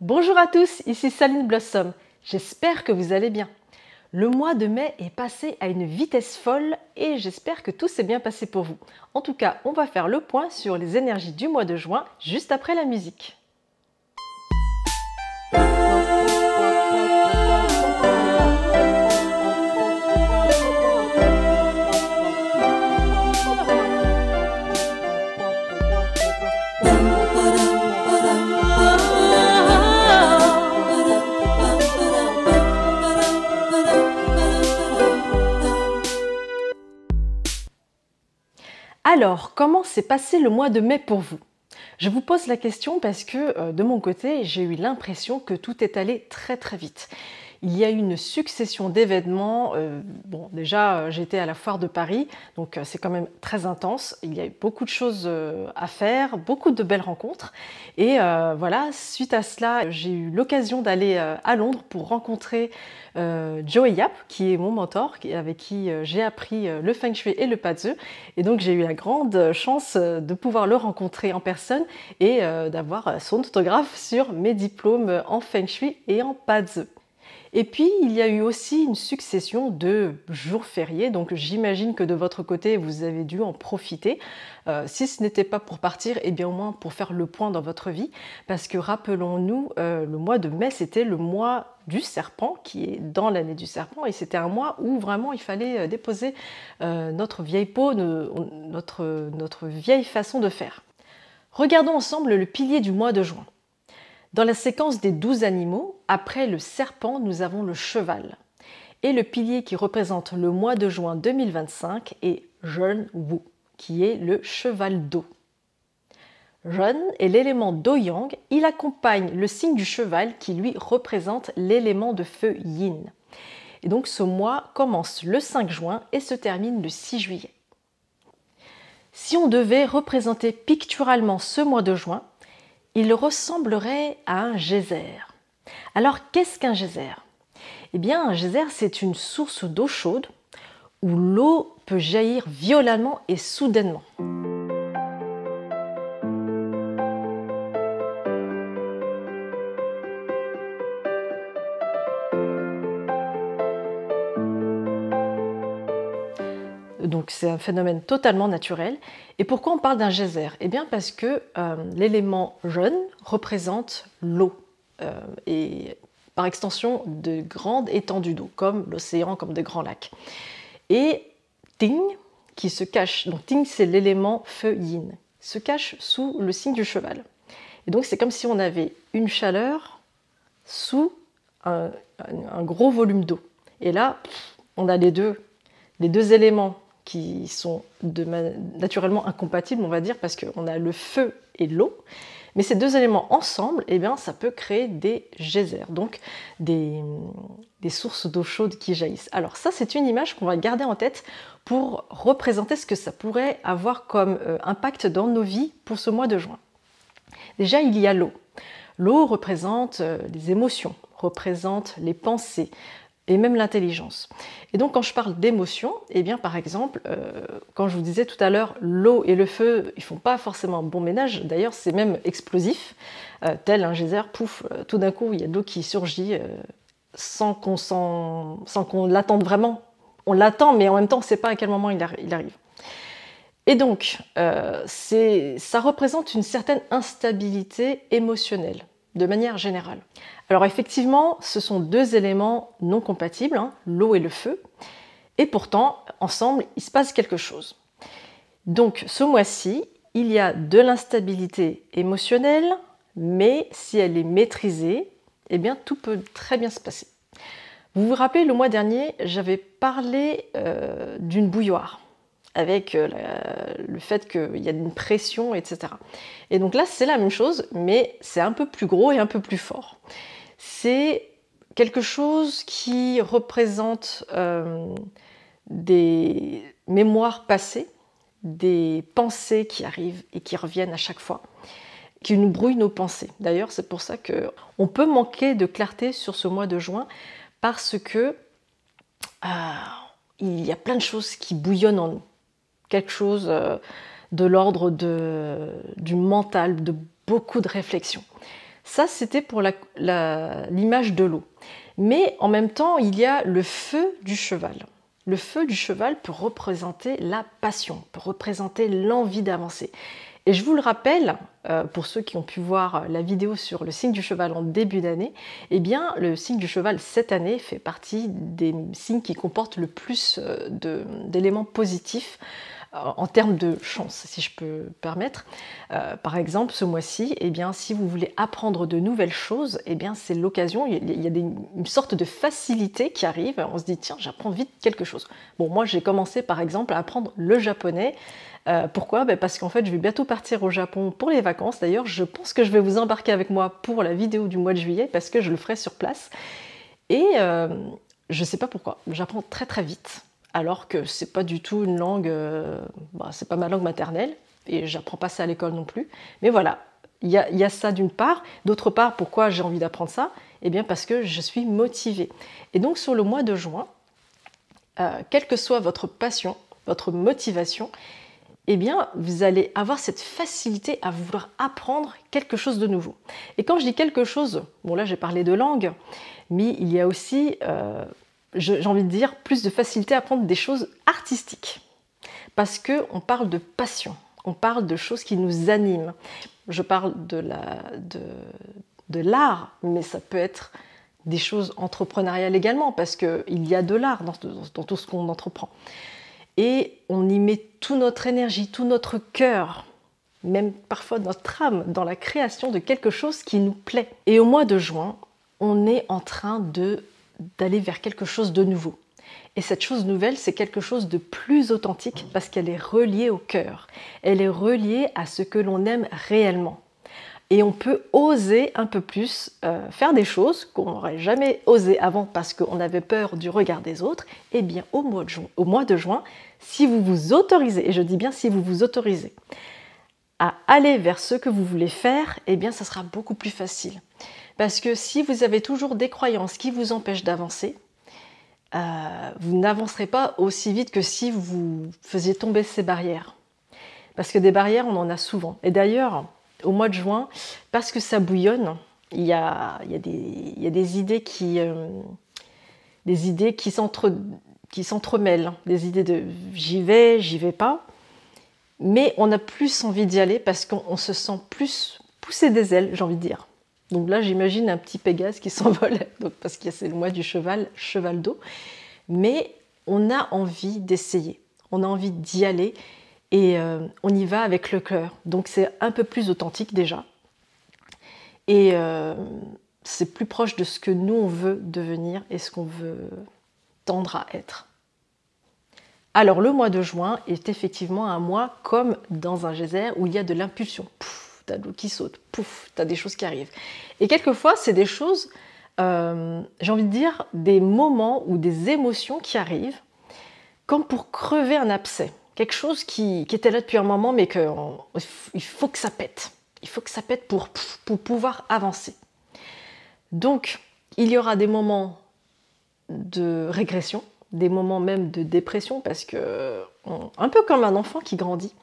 Bonjour à tous, ici Saline Blossom. J'espère que vous allez bien. Le mois de mai est passé à une vitesse folle et j'espère que tout s'est bien passé pour vous. En tout cas, on va faire le point sur les énergies du mois de juin juste après la musique. Alors, comment s'est passé le mois de mai pour vous? Je vous pose la question parce que de mon côté, j'ai eu l'impression que tout est allé très très vite. Il y a eu une succession d'événements. Bon, déjà, j'étais à la foire de Paris, donc c'est quand même très intense. Il y a eu beaucoup de choses à faire, beaucoup de belles rencontres. Et voilà, suite à cela, j'ai eu l'occasion d'aller à Londres pour rencontrer Joey Yap, qui est mon mentor, avec qui j'ai appris le Feng Shui et le Pazhe. Et donc, j'ai eu la grande chance de pouvoir le rencontrer en personne et d'avoir son autographe sur mes diplômes en Feng Shui et en Pazhe. Et puis, il y a eu aussi une succession de jours fériés, donc j'imagine que de votre côté, vous avez dû en profiter. Si ce n'était pas pour partir, eh bien au moins pour faire le point dans votre vie, parce que rappelons-nous, le mois de mai, c'était le mois du serpent, qui est dans l'année du serpent, et c'était un mois où vraiment il fallait déposer notre vieille peau, notre vieille façon de faire. Regardons ensemble le pilier du mois de juin. Dans la séquence des 12 animaux, après le serpent, nous avons le cheval. Et le pilier qui représente le mois de juin 2025 est Zhen Wu, qui est le cheval d'eau. Zhen est l'élément d'eau-yang, il accompagne le signe du cheval qui lui représente l'élément de feu yin. Et donc ce mois commence le 5 juin et se termine le 6 juillet. Si on devait représenter picturalement ce mois de juin, il ressemblerait à un geyser. Alors, qu'est-ce qu'un geyser? Eh bien, un geyser, c'est une source d'eau chaude où l'eau peut jaillir violemment et soudainement. Donc c'est un phénomène totalement naturel. Et pourquoi on parle d'un geyser? Eh bien parce que l'élément Zhen représente l'eau et par extension de grandes étendues d'eau, comme l'océan, comme de grands lacs. Et Ting, qui se cache, donc Ting c'est l'élément feu yin, se cache sous le signe du cheval. Et donc c'est comme si on avait une chaleur sous un gros volume d'eau. Et là, on a les deux éléments qui sont naturellement incompatibles, on va dire, parce qu'on a le feu et l'eau. Mais ces deux éléments ensemble, eh bien, ça peut créer des geysers, donc des sources d'eau chaude qui jaillissent. Alors ça, c'est une image qu'on va garder en tête pour représenter ce que ça pourrait avoir comme impact dans nos vies pour ce mois de juin. Déjà, il y a l'eau. L'eau représente les émotions, représente les pensées, et même l'intelligence. Et donc quand je parle d'émotion, eh bien par exemple, quand je vous disais tout à l'heure, l'eau et le feu, ils font pas forcément un bon ménage, d'ailleurs c'est même explosif, tel un geyser, pouf, tout d'un coup il y a de l'eau qui surgit sans qu'on l'attende vraiment. On l'attend, mais en même temps on ne sait pas à quel moment il arrive. Et donc, ça représente une certaine instabilité émotionnelle, de manière générale. Alors effectivement, ce sont deux éléments non compatibles, hein, l'eau et le feu, et pourtant, ensemble, il se passe quelque chose. Donc ce mois-ci, il y a de l'instabilité émotionnelle, mais si elle est maîtrisée, eh bien tout peut très bien se passer. Vous vous rappelez, le mois dernier, j'avais parlé d'une bouilloire, avec le fait qu'il y a une pression, etc. Et donc là, c'est la même chose, mais c'est un peu plus gros et un peu plus fort. C'est quelque chose qui représente des mémoires passées, des pensées qui arrivent et qui reviennent à chaque fois, qui nous brouillent nos pensées. D'ailleurs, c'est pour ça qu'on peut manquer de clarté sur ce mois de juin, parce que il y a plein de choses qui bouillonnent en nous. Quelque chose de l'ordre du mental, de beaucoup de réflexion. Ça, c'était pour l'image de l'eau. Mais en même temps, il y a le feu du cheval. Le feu du cheval peut représenter la passion, peut représenter l'envie d'avancer. Et je vous le rappelle, pour ceux qui ont pu voir la vidéo sur le signe du cheval en début d'année, eh bien, le signe du cheval cette année fait partie des signes qui comportent le plus d'éléments positifs en termes de chance, si je peux me permettre. Par exemple, ce mois-ci, eh bien, si vous voulez apprendre de nouvelles choses, eh bien, c'est l'occasion, il y a une sorte de facilité qui arrive, on se dit, tiens, j'apprends vite quelque chose. Bon, moi, j'ai commencé, par exemple, à apprendre le japonais. Pourquoi? Parce qu'en fait, je vais bientôt partir au Japon pour les vacances. D'ailleurs, je pense que je vais vous embarquer avec moi pour la vidéo du mois de juillet, parce que je le ferai sur place. Et je ne sais pas pourquoi, j'apprends très très vite. Alors que c'est pas du tout une langue, c'est pas ma langue maternelle, et j'apprends pas ça à l'école non plus. Mais voilà, il y a ça d'une part. D'autre part, pourquoi j'ai envie d'apprendre ça? Eh bien parce que je suis motivée. Et donc sur le mois de juin, quelle que soit votre passion, votre motivation, eh bien vous allez avoir cette facilité à vouloir apprendre quelque chose de nouveau. Et quand je dis quelque chose, bon là j'ai parlé de langue, mais il y a aussi... j'ai envie de dire, plus de facilité à apprendre des choses artistiques. Parce qu'on parle de passion, on parle de choses qui nous animent. Je parle de l'art, mais ça peut être des choses entrepreneuriales également, parce qu'il y a de l'art dans tout ce qu'on entreprend. Et on y met toute notre énergie, tout notre cœur, même parfois notre âme, dans la création de quelque chose qui nous plaît. Et au mois de juin, on est en train d'aller vers quelque chose de nouveau. Et cette chose nouvelle, c'est quelque chose de plus authentique parce qu'elle est reliée au cœur. Elle est reliée à ce que l'on aime réellement. Et on peut oser un peu plus faire des choses qu'on n'aurait jamais osé avant parce qu'on avait peur du regard des autres. Eh bien, au mois de juin, si vous vous autorisez, et je dis bien si vous vous autorisez, à aller vers ce que vous voulez faire, eh bien, ça sera beaucoup plus facile. Parce que si vous avez toujours des croyances qui vous empêchent d'avancer, vous n'avancerez pas aussi vite que si vous faisiez tomber ces barrières. Parce que des barrières, on en a souvent. Et d'ailleurs, au mois de juin, parce que ça bouillonne, il y a des idées qui s'entremêlent, des idées de j'y vais pas, mais on a plus envie d'y aller parce qu'on se sent plus pousser des ailes, j'ai envie de dire. Donc là, j'imagine un petit Pégase qui s'envole, parce que c'est le mois du cheval d'eau. Mais on a envie d'essayer, on a envie d'y aller et on y va avec le cœur. Donc c'est un peu plus authentique déjà. Et c'est plus proche de ce que nous, on veut devenir et ce qu'on veut tendre à être. Alors le mois de juin est effectivement un mois comme dans un geyser où il y a de l'impulsion. T'as de l'eau qui saute, pouf, t'as des choses qui arrivent. Et quelquefois, c'est des choses, j'ai envie de dire, des moments ou des émotions qui arrivent, comme pour crever un abcès. Quelque chose qui était là depuis un moment, mais il faut que ça pète. Il faut que ça pète pour pouvoir avancer. Donc, il y aura des moments de régression, des moments même de dépression, parce que, un peu comme un enfant qui grandit,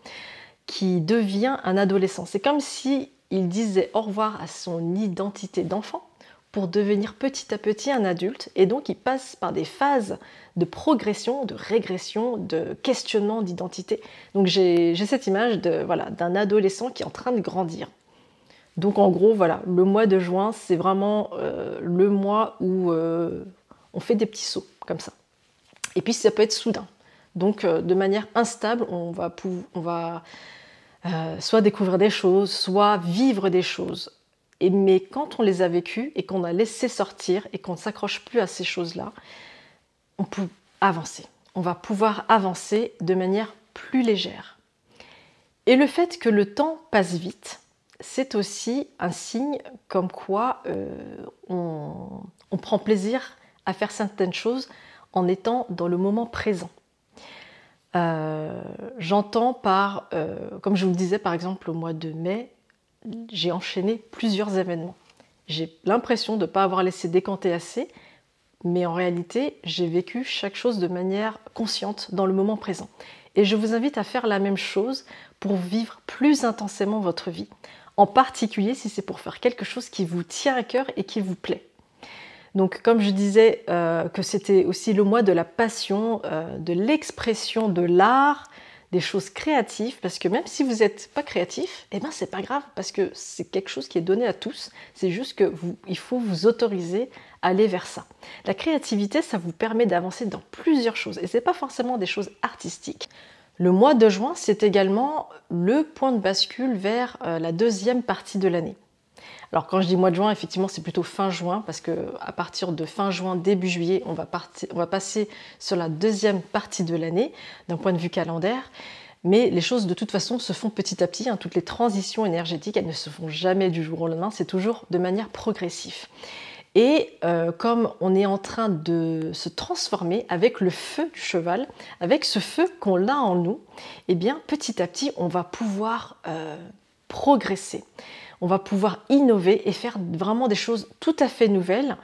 qui devient un adolescent. C'est comme s'il disait au revoir à son identité d'enfant pour devenir petit à petit un adulte. Et donc, il passe par des phases de progression, de régression, de questionnement d'identité. Donc, j'ai cette image d'un adolescent qui est en train de grandir. Donc, en gros, voilà, le mois de juin, c'est vraiment le mois où on fait des petits sauts, comme ça. Et puis, ça peut être soudain. Donc, de manière instable, on va soit découvrir des choses, soit vivre des choses. Mais quand on les a vécues et qu'on a laissé sortir et qu'on ne s'accroche plus à ces choses-là, on peut avancer. On va pouvoir avancer de manière plus légère. Et le fait que le temps passe vite, c'est aussi un signe comme quoi on prend plaisir à faire certaines choses en étant dans le moment présent. J'entends par, comme je vous le disais par exemple au mois de mai, j'ai enchaîné plusieurs événements. J'ai l'impression de ne pas avoir laissé décanter assez, mais en réalité, j'ai vécu chaque chose de manière consciente dans le moment présent. Et je vous invite à faire la même chose pour vivre plus intensément votre vie, en particulier si c'est pour faire quelque chose qui vous tient à cœur et qui vous plaît. Donc comme je disais que c'était aussi le mois de la passion, de l'expression de l'art, des choses créatives, parce que même si vous n'êtes pas créatif, eh ben c'est pas grave, parce que c'est quelque chose qui est donné à tous, c'est juste que il faut vous autoriser à aller vers ça. La créativité, ça vous permet d'avancer dans plusieurs choses, et c'est pas forcément des choses artistiques. Le mois de juin, c'est également le point de bascule vers la deuxième partie de l'année. Alors quand je dis mois de juin, effectivement c'est plutôt fin juin, parce qu'à partir de fin juin, début juillet, on va passer sur la deuxième partie de l'année, d'un point de vue calendaire. Mais les choses de toute façon se font petit à petit, hein. Toutes les transitions énergétiques, elles ne se font jamais du jour au lendemain, c'est toujours de manière progressive. Et comme on est en train de se transformer avec le feu du cheval, avec ce feu qu'on a en nous, eh bien petit à petit on va pouvoir progresser. On va pouvoir innover et faire vraiment des choses tout à fait nouvelles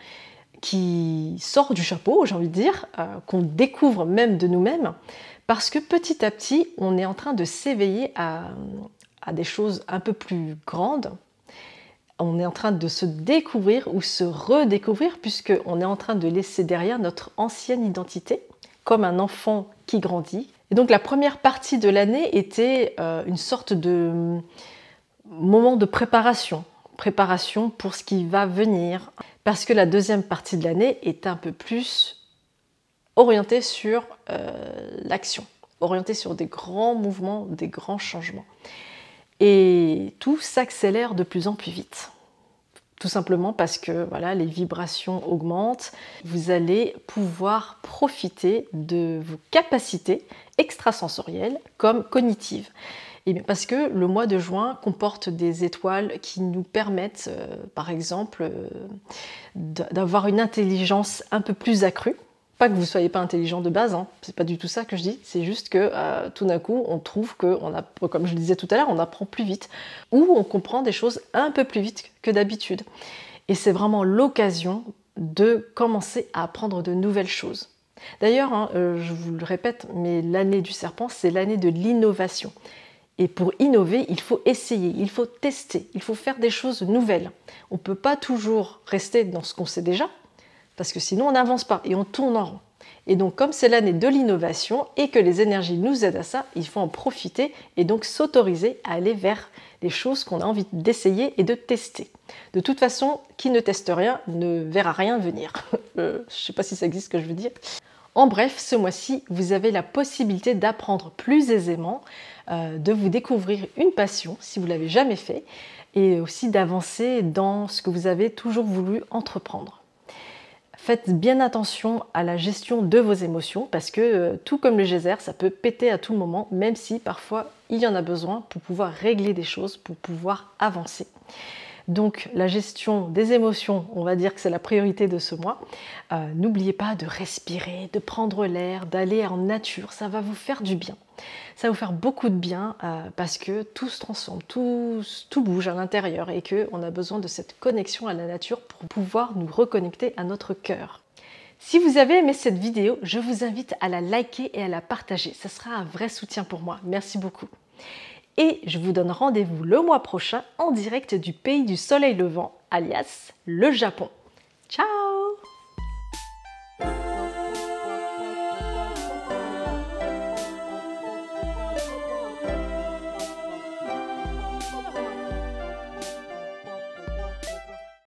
qui sortent du chapeau, j'ai envie de dire, qu'on découvre même de nous-mêmes, parce que petit à petit, on est en train de s'éveiller à des choses un peu plus grandes. On est en train de se découvrir ou se redécouvrir, puisqu'on est en train de laisser derrière notre ancienne identité, comme un enfant qui grandit. Et donc la première partie de l'année était une sorte de moment de préparation pour ce qui va venir, parce que la deuxième partie de l'année est un peu plus orientée sur l'action, orientée sur des grands mouvements, des grands changements. Et tout s'accélère de plus en plus vite. Tout simplement parce que voilà, les vibrations augmentent, vous allez pouvoir profiter de vos capacités extrasensorielles comme cognitives. Et bien parce que le mois de juin comporte des étoiles qui nous permettent, par exemple, d'avoir une intelligence un peu plus accrue. Pas que vous ne soyez pas intelligent de base, hein. C'est pas du tout ça que je dis, c'est juste que tout d'un coup, on trouve que, comme je le disais tout à l'heure, on apprend plus vite, ou on comprend des choses un peu plus vite que d'habitude. Et c'est vraiment l'occasion de commencer à apprendre de nouvelles choses. D'ailleurs, hein, je vous le répète, mais l'année du serpent, c'est l'année de l'innovation. Et pour innover, il faut essayer, il faut tester, il faut faire des choses nouvelles. On ne peut pas toujours rester dans ce qu'on sait déjà, parce que sinon on n'avance pas et on tourne en rond. Et donc comme c'est l'année de l'innovation et que les énergies nous aident à ça, il faut en profiter et donc s'autoriser à aller vers les choses qu'on a envie d'essayer et de tester. De toute façon, qui ne teste rien ne verra rien venir. Je ne sais pas si ça existe ce que je veux dire. En bref, ce mois-ci, vous avez la possibilité d'apprendre plus aisément, de vous découvrir une passion si vous ne l'avez jamais fait, et aussi d'avancer dans ce que vous avez toujours voulu entreprendre. Faites bien attention à la gestion de vos émotions parce que tout comme le geyser, ça peut péter à tout moment, même si parfois il y en a besoin pour pouvoir régler des choses, pour pouvoir avancer. Donc la gestion des émotions, on va dire que c'est la priorité de ce mois. N'oubliez pas de respirer, de prendre l'air, d'aller en nature, ça va vous faire du bien. Ça va vous faire beaucoup de bien parce que tout se transforme, tout bouge à l'intérieur et qu'on a besoin de cette connexion à la nature pour pouvoir nous reconnecter à notre cœur. Si vous avez aimé cette vidéo, je vous invite à la liker et à la partager. Ça sera un vrai soutien pour moi. Merci beaucoup. Et je vous donne rendez-vous le mois prochain en direct du pays du soleil levant, alias le Japon. Ciao!